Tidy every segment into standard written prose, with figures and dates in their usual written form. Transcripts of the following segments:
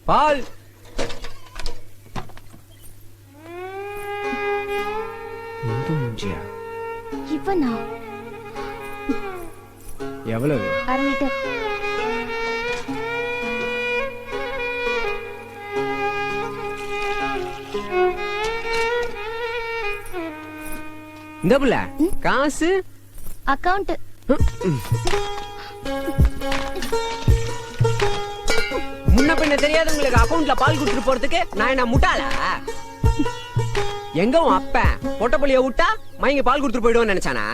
பால் இவனா? எவ்வளவு? 1/2 லிட்டர். இந்த புள்ள காசு அக்கவுண்ட். முன்ன பின்ன தெரியாதவங்களுக்கு அக்கவுண்ட்ல பால் குடுத்துட்டு போறதுக்கு நான் என்ன முட்டாளா? எங்க உன் அப்ப பொட்டப்பள்ளிய விட்டா மயங்க பால் குடுத்துட்டு போயிடுவோன்னு நினைச்சானா?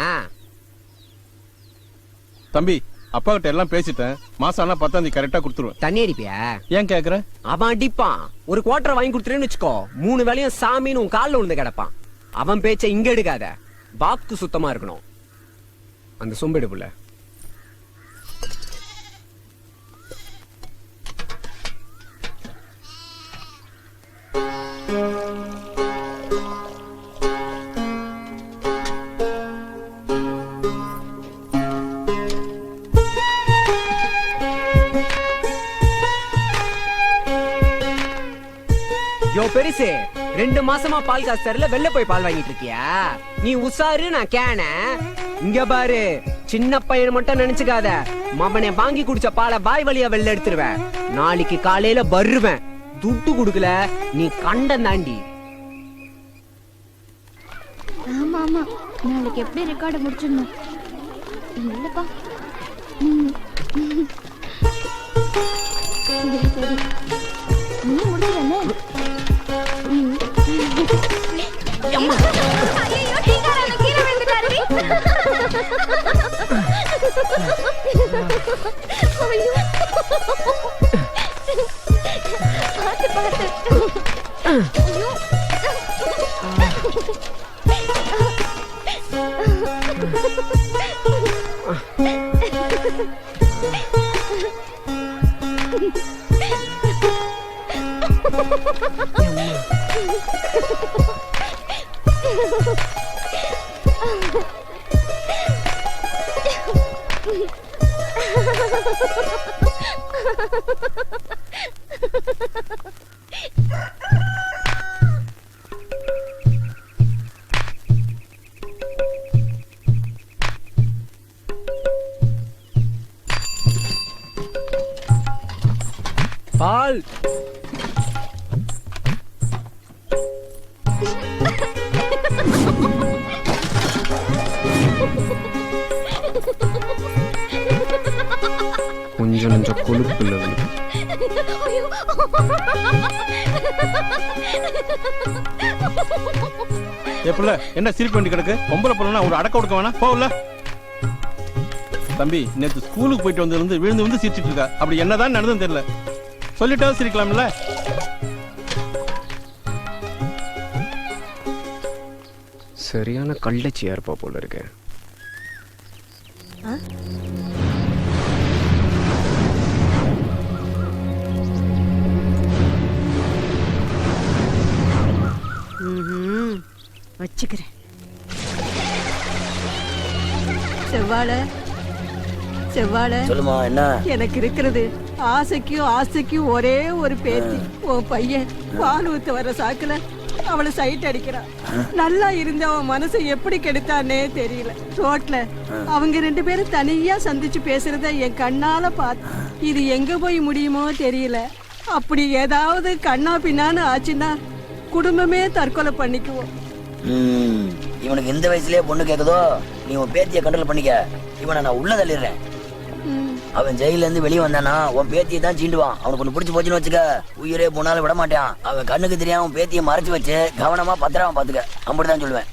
தம்பி, அப்பா கிட்ட எல்லாம் பேசிட்டேன். மாசம் ஆனா 10ஆம் தேதி கரெக்டா கொடுத்துருவேன். தண்ணி அடிப்பியா? ஏன் கேக்குற? அவன் அடிப்பான். ஒரு குவார்டர் வாங்கி கொடுத்துருன்னு வச்சுக்கோ, 3 வேளையும் சாமின்னு உன் கால்ல விழுந்து கிடப்பான். அவன் பேச்ச இங்க எடுக்காத. பாக்கு சுத்தமா இருக்கணும். அந்த சொம்பெடு புள்ள. யோ பெருசு, 2 மாசமா பால் காசு தரல, வெளில போய் பால் வாங்கிட்டு இருக்கியா? நீ உசாரு, நான் கேன. இங்க பாரு, சின்ன பையன் மட்டும் நினைச்சுக்காத. மவனை வாங்கி குடிச்ச பாலை வாய் வழியா வெளில எடுத்துருவேன். நாளைக்கு காலையில வருவேன். துட்டு குடுக்கல நீ கண்டம் தாண்டி. ஆமா ஆமா, நாளைக்கு எப்படி ரெக்கார்டு முடிச்சிடணும். இல்லப்பா, சரி நீ முடியல. பால் கொஞ்சம் கொஞ்சம் கொழுப்பு இல்லை. எப்பல என்ன சிரிப்பு வேண்டி கிடக்கு? பொம்பளை பொண்ணா ஒரு அடக்க கொடுக்க வேணா? போகல தம்பி, நேற்று ஸ்கூலுக்கு போயிட்டு வந்து விழுந்து வந்து சிரிச்சிட்டு இருக்கா. அப்படி என்னதான் நடந்ததுன்னு தெரியல. சொல்லிட்டா சிரிக்கலாம்ல. சரியான கள்ளச்சியா இருப்பா போல இருக்கு. வச்சுக்கிறேன். செவ்வாழை சொல்லுமா, என்ன? எனக்கு இருக்கிறது ஆசைக்கும் ஒரே ஒரு பேத்தி. உன் பையன் பால் ஊத்து வர்ற சாக்குல அவளை சைட் அடிக்கிறான். நல்லா இருந்த அவன் மனசை எப்படி கெடுத்தானே தெரியல. ரோட்ல அவங்க 2 பேரும் தனியா சந்திச்சு பேசுறத என் கண்ணால பார்த்து, இது எங்க போய் முடியுமோ தெரியல. அப்படி ஏதாவது கண்ணா பின்னான்னு ஆச்சுன்னா குடும்பமே தற்கொலை பண்ணிக்குவோம். இவனுக்கு இந்த வயசுலயே பொண்ணு கேக்குதோ? நீ உன் பேத்திய கண்ட்ரோல் பண்ணிக்க. இவனை நான் உள்ள தள்ளிடுறேன். அவன் ஜெயில இருந்து வெளியே வந்தானா உன் பேத்தியை தான் சீண்டுவான். அவனுக்கு ஒண்ணு பிடிச்சு போச்சுன்னு வச்சுக்க, உயிரே போனாலும் விட மாட்டான். அவன் கண்ணுக்கு தெரியாம உன் பேத்தியை மறைச்சு வச்சு கவனமா பத்திரமா பாத்துக்க. அப்படிதான் சொல்லுவேன்.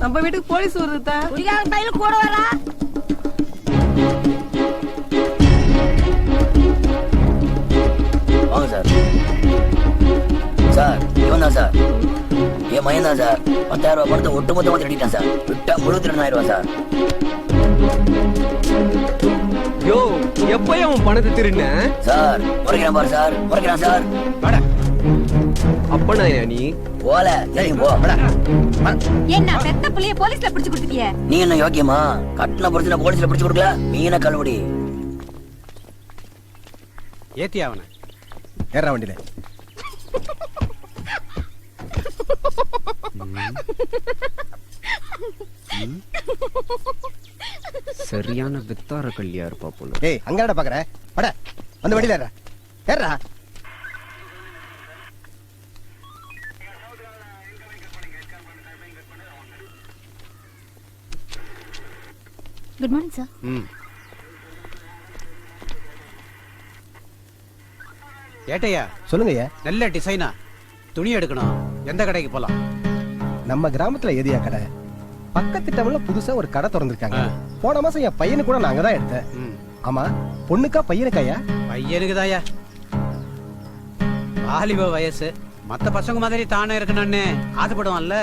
நம்ம வீட்டுக்கு போலீஸ் வருதா? கையில கூட வரா. வாங்க சார். சார், இவன் தான் சார். என் மயன் தான் சார். 10,000 ரூபாய் பணத்தை ஒட்டுமொத்தமா திருடிட்டான் சார். விட்டா 72,000 ரூபாய் சார். எப்பயும் அவன் பணத்தை திருண்ண சார் முறைக்கிறான் பாரு சார், முறைக்கிறான் சார். அப்பனாயா நீ போல தெரியும் போ. என்ன பெத்த புள்ளைய போலீஸ்ல பிடிச்சு கொடுத்துட்டிய? நீ என்ன யோக்கியமா? கட்டின பிரச்சனை போலீஸ்ல பிடிச்சு கொடுக்கல, மீன கழுவுடி. ஏத்தி அவனை ஏறா வண்டியில. சரியான வித்தார கல்லியா இருப்பா போல. ஏய் அங்கடா பாக்குற, பட அந்த வண்டியில ஏறா. ஏறா. Good morning sir. ஏட்டையா சொல்லுங்கய்யா. நல்ல டிசைனா துணி எடுக்கணும், எந்த கடைக்கு போலாம்? நம்ம கிராமத்துல எதியா கடை? பக்கத்து டவுன்ல புதுசா ஒரு கடை திறந்திருக்காங்க. போன மாசம் என் பையனு கூட நான் அங்கதான் எடுத்தேன். ஆமா, பொண்ணுக்கா பையனுக்காயா? பையனுக்கு தாயா, வாலிப வயசு, மத்த பசங்க மாதிரி தானே இருக்கணும்னு ஆசைப்படுவான்ல.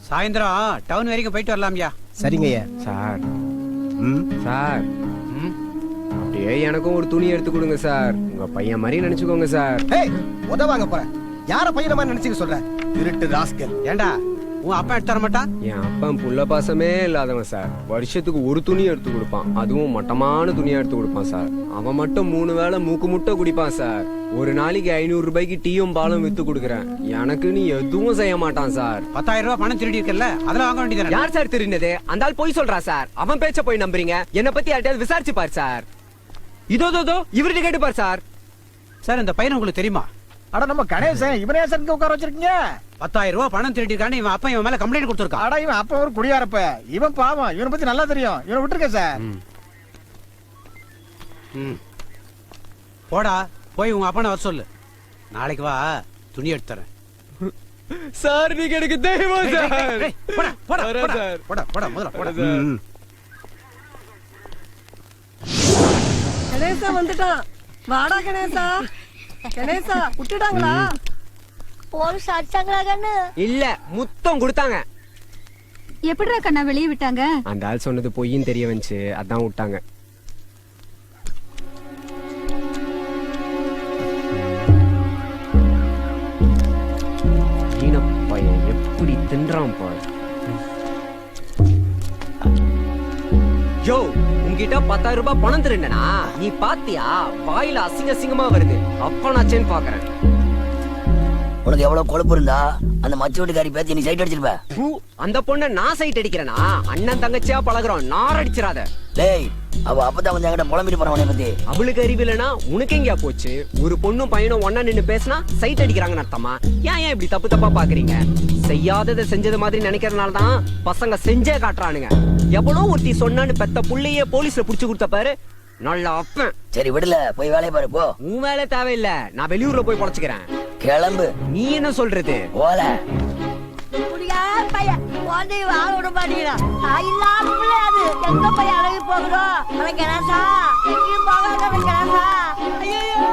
சாயந்தரம் டவுன் வரைக்கும் போயிட்டு வரலாம்யா. சரிங்கய்யா. சார் ம். சார் அப்படியே எனக்கும் ஒரு துணி எடுத்து கொடுங்க சார். உங்க பையன் மாதிரி நினைச்சுக்கோங்க சார். ஏய் உதவாங்க போற. யார பையன மாதிரி நினைச்சுக்க சொல்ற? திருட்டு ராஸ்கல். ஏண்டா உன் அப்பா எடுத்து தர மாட்டான்? என் அப்பன் புள்ள பாசமே இல்லாதவன் சார். வருஷத்துக்கு ஒரு துணி எடுத்து கொடுப்பான், அதுவும் மட்டமான துணியா எடுத்து கொடுப்பான் சார். அவன் மட்டும் 3 வேளை மூக்கு முட்டை குடிப்பான் சார். ஒரு நாளைக்கு 500 ரூபாய்க்கு டீயும் பாலும் வித்து கொடுக்குறேன். எனக்கு நீ எதுவும் செய்ய மாட்டான் சார். 10,000 ரூபாய் பணம் திருடி இருக்கல, அதெல்லாம் வாங்க வேண்டியது. யார் சார் திருடினது? அந்த ஆள் போய் சொல்றா சார். அவன் பேச்ச போய் நம்புறீங்க? என்ன பத்தி யார்கிட்டயாவது விசாரிச்சு பார் சார். இதோ இவர்கிட்ட கேட்டுப்பார் சார். சார் இந்த பையன் உங்களுக்கு தெரியுமா? அட நம்ம கணேசன், இவனே சார் உட்கார வச்சிருக்கீங்க. 10,000 ரூபாய் பணம் திருடி இருக்கான்னு இவன் அப்பா இவன் மேல கம்ப்ளைண்ட் கொடுத்துருக்கான். அட இவன் அப்ப ஒரு குடியாரப்ப. இவன் பாவம், இவனை பத்தி நல்லா தெரியும். இவனை விட்டுருக்க சார். போடா போய் உங்க அப்பனை வர சொல்லு. நாளைக்கு வா, துணி எடுத்து தரேன். சார் நீங்க எனக்கு தெய்வம் சார். போடா போடா வரேன் போடா சார். போடா போடா முதல்ல போடா. கணேசா வந்துட்டான். வாடா கணேசா. கணேசா விட்டுட்டாங்களா? போலீஸ் அடிச்சாங்களா கண்ணு? இல்ல, முத்தம் கொடுத்தாங்க. எப்படிடா கண்ணா வெளியே விட்டாங்க? அந்த ஆள் சொன்னது பொய்ன்னு தெரிய வந்துச்சு, அதான் விட்டாங்க. பையன் எப்படி தின்றான் பாரு. யோ, உங்ககிட்ட 10,000 ரூபாய் பணம் திருண்டனா? நீ பாத்தியா? வாயில அசிங்க அசிங்கமா வருது. அப்ப நான் சேன் பாக்குறேன். உனக்கு எவ்வளவு கொழுப்பு இருந்தா அந்த மச்ச வீட்டுக்காரி பேத்தி நீ சைட் அடிச்சிருப்ப. அந்த பொண்ண நான் சைட் அடிக்கிறேனா? அண்ணன் தங்கச்சியா பழகுறோம், நார் அடிச்சிராத. டேய், அவ அப்பதான் வந்து என்கிட்ட புலம்பிட்டு போறான் உன்னை பத்தி. அவளுக்கு அறிவு இல்லைன்னா உனக்கு எங்கயா போச்சு? ஒரு பொண்ணும் பையனும் ஒன்னா நின்னு பேசினா சைட் அடிக்கிறாங்கன்னு அர்த்தமா? ஏன் இப்படி தப்பு தப்பா பாக்குறீங்க? செய்யாததை செஞ்சது மாதிரி நினைக்கிறதுனால தான் பசங்க செஞ்சே காட்டுறானுங்க. எவ்வளோ ஒருத்தி சொன்னான்னு பெத்த புள்ளையே போலீஸ்ல புடிச்சு கொடுத்த பாரு. நல்ல அப்பன். சரி விடல, போய் வேலையை பாரு போ. உன் வேலை தேவையில்ல, நான் வெளியூர்ல போய் பொழைச்சுக்கிறேன். கிளம்பு. நீ என்ன சொல்றது? போல. குடியார் பையன் குழந்தை வாழ விட மாட்டேங்கிறான். இல்லாத பிள்ளை அது எங்க போய் அழகி போகிறோம்? அவன் கிணசா எங்கேயும் போகாத கிணசா. ஐயோ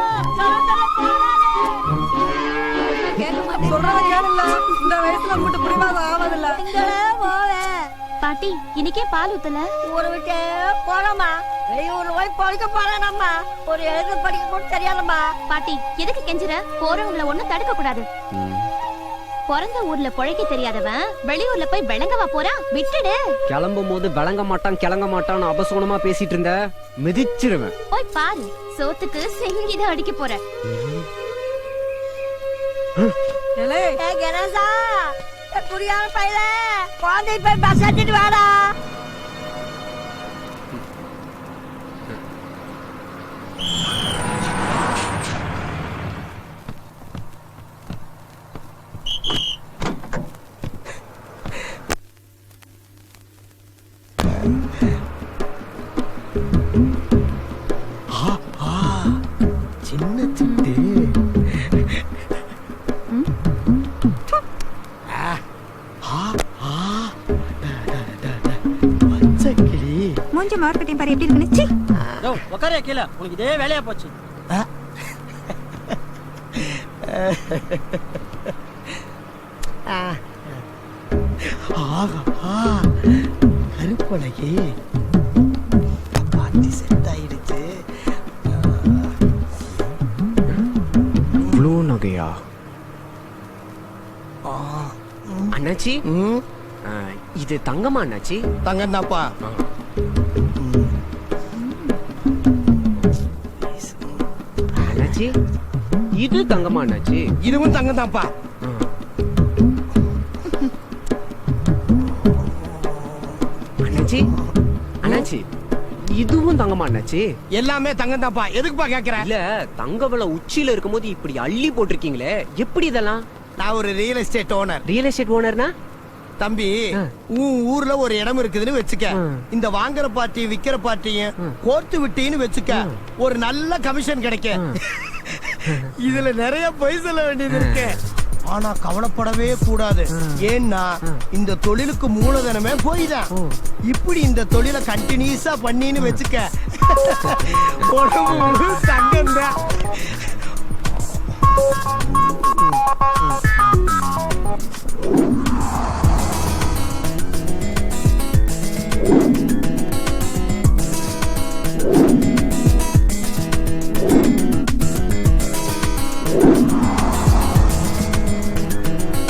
சொல்றத கேளுல. இந்த வயசுல மட்டும் பிடிவாதம் ஆவதில்ல. இங்கடே போவேன். பாட்டி இன்னைக்கே பால் ஊத்தல? ஊரை விட்டு போனோமா, வெளியூர் போய் படிக்க போறேனம்மா. ஒரு எழுத்து படிக்க கூட தெரியாதம்மா. பாட்டி எதுக்கு கெஞ்சுற? போறவங்கள ஒண்ணும் தடுக்க கூடாது. பிறந்த ஊர்ல பொழைக்க தெரியாதவன் வெளியூர்ல போய் விளங்கவா போறான்? விட்டுடு. கிளம்பும் போது விளங்க மாட்டான் கிளங்க மாட்டான்னு அபசோனமா பேசிட்டு இருந்த, மிதிச்சிருவேன். போய் பாரு, சோத்துக்கு செங்கிதான் அடிக்க போற. கணேசா, குடியார் பையல குழந்தை போய் பஸ் அடிச்சுட்டு வாடா. சின்ன சிட்டு. மூஞ்சி மார்க்கெட்டிங் பாரு எப்படி இருக்குன்னு. உக்காரே கீழே, உனக்கு இதே வேலையா போச்சு. கருப்பழகி செட் ஆயிடுச்சு. இவ்வளோ நகையா? அண்ணாச்சி இது தங்கமா அண்ணாச்சி? தங்கம் தான்ப்பா. அண்ணாச்சி இது தங்கமா அண்ணாச்சி? இதுவும் தங்கம் தான்ப்பா. அண்ணாச்சி அண்ணாச்சி இதுவும் தங்கமா அண்ணாச்சி? எல்லாமே தங்கம் தான்ப்பா. எதுக்குப்பா கேக்குற? இல்ல தங்க விலை உச்சியில இருக்கும்போது இப்படி அள்ளி போட்டிருக்கீங்களே, எப்படி இதெல்லாம்? நான் ஒரு real estate owner. Real estate ஓனர்னா? தம்பி, உன் ஊர்ல ஒரு இடம் இருக்குதுன்னு வச்சுக்க. இந்த வாங்குற பார்ட்டி விக்கிற பார்ட்டியும் கோர்த்து விட்டீன்னு வச்சுக்க, ஒரு நல்ல கமிஷன் கிடைக்கும். இதுல நிறைய பொய் சொல்ல வேண்டியது இருக்கு. ஆனா கவலைப்படவே கூடாது. ஏன்னா இந்த தொழிலுக்கு மூலதனமே போய்தான். இப்படி இந்த தொழிலை கண்டினியூஸா பண்ணின்னு வச்சுக்க, உடம்பு தங்கம் தான்.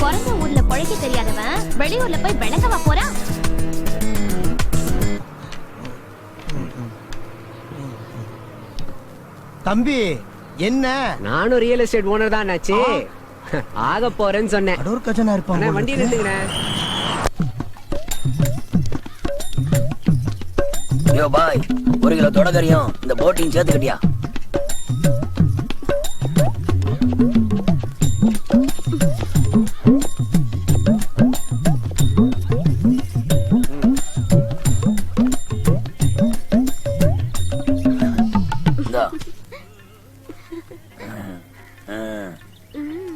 பிறந்த ஊர்ல பொழைக்க தெரியாதவன் வெளியூர்ல போய் விளங்கவா போறான்? தம்பி என்ன? நானும் ரியல் எஸ்டேட் ஓனர் தான் அண்ணாச்சி. ஆக போறேன்னு சொன்னேன். அடோர் கஜனா இருப்பான். அண்ணா வண்டி நிறுத்துங்கண்ணே. யோ பாய், 1 கிலோ தொடக்கறியும் இந்த போட்டியும் சேர்த்துக்கிட்டியா?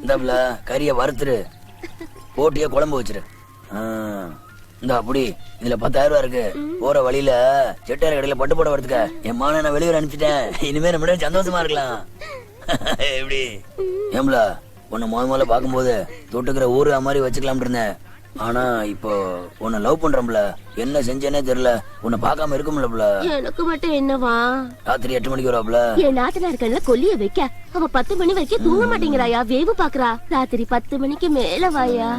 இந்தாப்புல கறிய வறுத்துரு, போட்டிய குழம்பு வச்சிரு. இந்த அப்படி இதுல 10,000 ரூபா இருக்கு. போற வழியில செட்டியார் கடையில பட்டு போட வரதுக்க என் மான நான் வெளியூர் அனுப்பிச்சிட்டேன். இனிமே நம்ம சந்தோஷமா இருக்கலாம். எப்படி ஏம்ல உன்னை முதல்ல பாக்கும்போது தொட்டுக்கிற ஊரு மாதிரி வச்சுக்கலாம் இருந்தேன். ஆனா இப்போ உன்னை லவ் பண்றோம்ல, என்ன செஞ்சேனே தெரியல. உன்னை பார்க்காம இருக்கும்ல. எனக்கு மட்டும் என்னவா? ராத்திரி 8 மணிக்கு வருவாப்ல. என் நாத்தனா இருக்கல கொல்லிய வைக்க அவ 10 மணி வரைக்கும் தூங்க மாட்டேங்கிறாயா? வேவு பாக்குறா. ராத்திரி 10 மணிக்கு மேல வாயா.